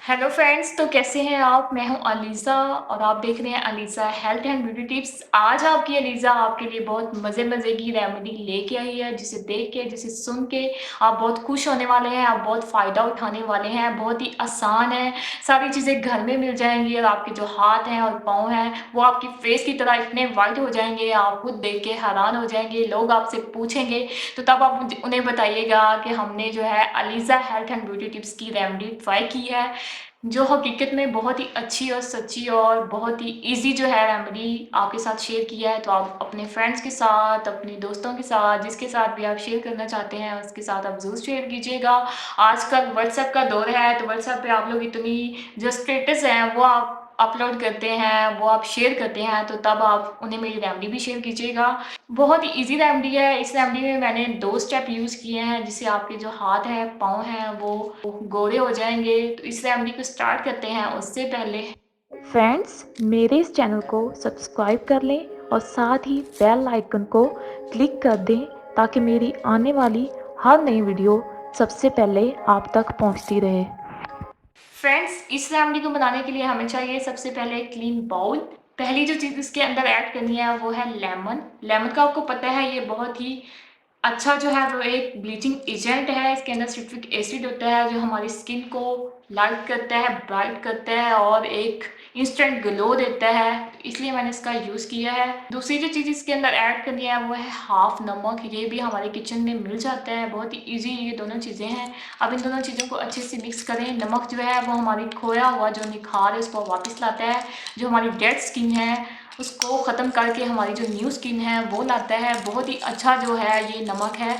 Hello friends, तो कैसे हैं आप? मैं हूं अलीज़ा और आप देख रहे हैं Aliza health and beauty tips. आज आपकी अलीज़ा आपके लिए बहुत मज़े की रेमेडी लेके आई है, जिसे देख के, जिसे सुन के आप बहुत खुश होने वाले हैं, आप बहुत फ़ायदा उठाने वाले हैं। बहुत ही आसान है, सारी चीज़ें घर में मिल जाएँगी और आपके जो हाथ हैं और पाँव हैं, वो आपकी फेस की तरह इतने वाइट हो जाएँगे, आप खुद देख के हैरान हो जाएँगे। लोग आपसे पूछेंगे, तो तब आप मुझे उन्हें बताइएगा कि हमने जो है Aliza health and beauty tips की रेमेडी ट्राई की है, जो हकीकत में बहुत ही अच्छी और सच्ची और बहुत ही ईज़ी जो है रेमेडी आपके साथ शेयर किया है। तो आप अपने फ्रेंड्स के साथ, अपने दोस्तों के साथ, जिसके साथ भी आप शेयर करना चाहते हैं, उसके साथ आप ज़रूर शेयर कीजिएगा। आजकल व्हाट्सएप का दौर है, तो व्हाट्सएप पे आप लोग इतनी जो स्टेटस हैं, वो आप अपलोड करते हैं, वो आप शेयर करते हैं, तो तब आप उन्हें मेरी रेमेडी भी शेयर कीजिएगा। बहुत ही ईज़ी रेमेडी है। इस रेमेडी में मैंने 2 स्टेप यूज़ किए हैं, जिससे आपके जो हाथ हैं, पाँव हैं, वो गोरे हो जाएँगे। तो इस रेमेडी को स्टार्ट करते हैं। उससे पहले फ्रेंड्स, मेरे इस चैनल को सब्सक्राइब कर लें और साथ ही बेल आइकन को क्लिक कर दें ताकि मेरी आने वाली हर नई वीडियो सबसे पहले आप तक पहुंचती रहे। फ्रेंड्स, इस रेमेडी को बनाने के लिए हमें चाहिए सबसे पहले एक क्लीन बाउल। पहली जो चीज़ इसके अंदर ऐड करनी है वो है लेमन। लेमन का आपको पता है, ये बहुत ही अच्छा जो है वो एक ब्लीचिंग एजेंट है। इसके अंदर सिट्रिक एसिड होता है, जो हमारी स्किन को लाइट करता है, ब्राइट करता है और एक इंस्टेंट ग्लो देता है। तो इसलिए मैंने इसका यूज़ किया है। दूसरी जो चीज़ इसके अंदर ऐड करनी है वो है हाफ नमक। ये भी हमारे किचन में मिल जाता है, बहुत ही ईजी ये दोनों चीज़ें हैं। अब इन दोनों चीज़ों को अच्छे से मिक्स करें। नमक जो है वो हमारी खोया हुआ जो निखार है उसको वापस लाता है, जो हमारी डेड स्किन है उसको ख़त्म करके हमारी जो न्यू स्किन है वो लाता है। बहुत ही अच्छा जो है ये नमक है,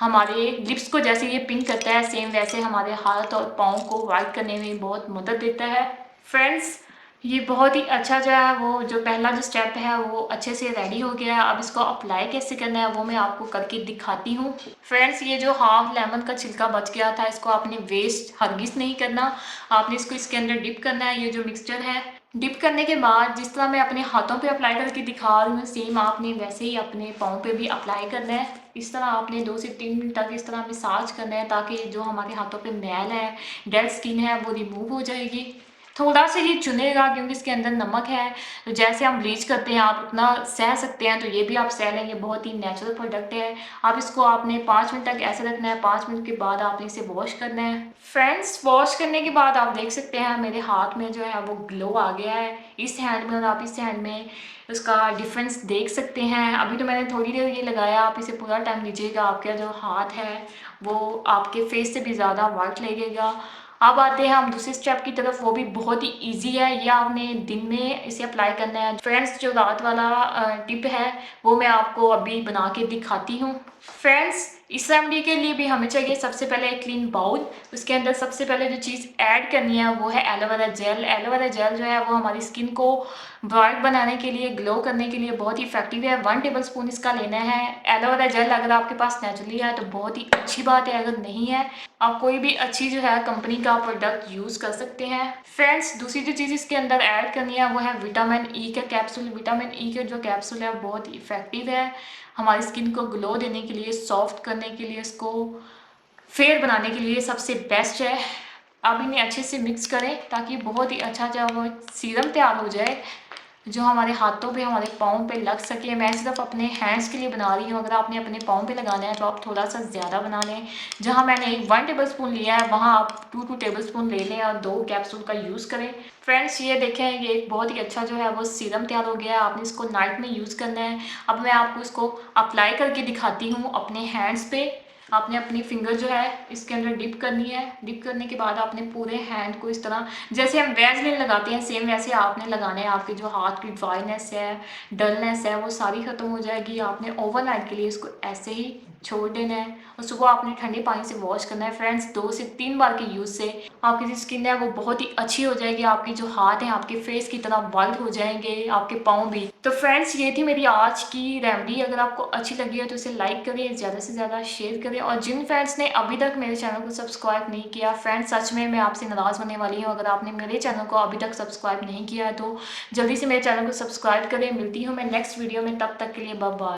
हमारे लिप्स को जैसे ये पिंक करता है, सेम वैसे हमारे हाथ और पाँव को वाइट करने में बहुत मदद देता है। फ्रेंड्स, ये बहुत ही अच्छा जो है वो जो पहला जो स्टेप है वो अच्छे से रेडी हो गया है। अब इसको अप्लाई कैसे करना है वो मैं आपको करके दिखाती हूँ। फ्रेंड्स, ये जो हाफ लेमन का छिलका बच गया था, इसको आपने वेस्ट हरगिज़ नहीं करना। आपने इसको इसके अंदर डिप करना है, ये जो मिक्सचर है। डिप करने के बाद जिस तरह मैं अपने हाथों पे अप्लाई करके दिखा रही हूँ, सेम आपने वैसे ही अपने पाँव पे भी अप्लाई करना है। इस तरह आपने 2 से 3 मिनट तक इस तरह मसाज करना है, ताकि जो हमारे हाथों पे मैल है, डेड स्किन है, वो रिमूव हो जाएगी। थोड़ा सा ये चुनेगा क्योंकि इसके अंदर नमक है, तो जैसे हम ब्लीच करते हैं आप उतना सह सकते हैं, तो ये भी आप सह लेंगे। बहुत ही नेचुरल प्रोडक्ट है। अब इसको आपने 5 मिनट तक ऐसे रखना है। 5 मिनट के बाद आपने इसे वॉश करना है। फ्रेंड्स, वॉश करने के बाद आप देख सकते हैं मेरे हाथ में जो है वो ग्लो आ गया है, इस हैंड में और आप इस हैंड में उसका डिफरेंस देख सकते हैं। अभी तो मैंने थोड़ी देर ये लगाया, आप इसे पूरा टाइम लीजिएगा, आपका जो हाथ है वो आपके फेस से भी ज़्यादा वाइट लगेगा। अब आते हैं हम दूसरे स्टेप की तरफ, वो भी बहुत ही इजी है। ये आपने दिन में इसे अप्लाई करना है। फ्रेंड्स, जो रात वाला टिप है वो मैं आपको अभी बना के दिखाती हूँ। फ्रेंड्स, इस रेमेडी के लिए भी हमें चाहिए सबसे पहले एक क्लीन बाउल। उसके अंदर सबसे पहले जो चीज़ ऐड करनी है वो है एलोवेरा जेल। एलोवेरा जेल जो है वो हमारी स्किन को ब्राइट बनाने के लिए, ग्लो करने के लिए बहुत ही इफेक्टिव है। 1 टेबल स्पून इसका लेना है। एलोवेरा जेल अगर आपके पास नेचुरली है तो बहुत ही अच्छी बात है, अगर नहीं है आप कोई भी अच्छी जो है कंपनी का प्रोडक्ट यूज़ कर सकते हैं। फ्रेंड्स, दूसरी जो चीज़ इसके अंदर ऐड करनी है वो है विटामिन ई का कैप्सूल। विटामिन ई का जो कैप्सूल है बहुत ही इफेक्टिव है हमारी स्किन को ग्लो देने के लिए, सॉफ्ट करने के लिए, इसको फेयर बनाने के लिए सबसे बेस्ट है। अब इन्हें अच्छे से मिक्स करें ताकि बहुत ही अच्छा जो वो सीरम तैयार हो जाए, जो हमारे हाथों पे, हमारे पाँव पे लग सके। मैं सिर्फ अपने हैंड्स के लिए बना रही हूँ, अगर आपने अपने पाँव पे लगाना है तो आप थोड़ा सा ज़्यादा बना लें। जहाँ मैंने 1 टेबल स्पून लिया है वहाँ आप 2 टेबल स्पून ले लें और 2 कैप्सूल का यूज़ करें। फ्रेंड्स, ये देखें, ये एक बहुत ही अच्छा जो है वो सीरम तैयार हो गया है। आपने इसको नाइट में यूज़ करना है। अब मैं आपको इसको अप्लाई करके दिखाती हूँ अपने हैंड्स पे। आपने अपनी फिंगर जो है इसके अंदर डिप करनी है। डिप करने के बाद आपने पूरे हैंड को इस तरह, जैसे हम वैसलीन लगाते हैं सेम वैसे आपने लगाना है। आपके जो हाथ की ड्राइनेस है, डलनेस है, वो सारी ख़त्म हो जाएगी। आपने ओवरनाइट के लिए इसको ऐसे ही छोड़ देना है और सुबह आपने ठंडे पानी से वॉश करना है। फ्रेंड्स, 2 से 3 बार के यूज़ से आपकी जो स्किन है वो बहुत ही अच्छी हो जाएगी। आपके जो हाथ हैं आपके फेस की तरह वाइट हो जाएंगे, आपके पाँव भी। तो फ्रेंड्स, ये थी मेरी आज की रेमेडी। अगर आपको अच्छी लगी है तो इसे लाइक करें, ज़्यादा से ज़्यादा शेयर करें, और जिन फ्रेंड्स ने अभी तक मेरे चैनल को सब्सक्राइब नहीं किया, फ्रेंड्स सच में मैं आपसे नाराज़ होने वाली हूँ अगर आपने मेरे चैनल को अभी तक सब्सक्राइब नहीं किया है, तो जल्दी से मेरे चैनल को सब्सक्राइब करें। मिलती हूँ मैं नेक्स्ट वीडियो में, तब तक के लिए बाय बाय।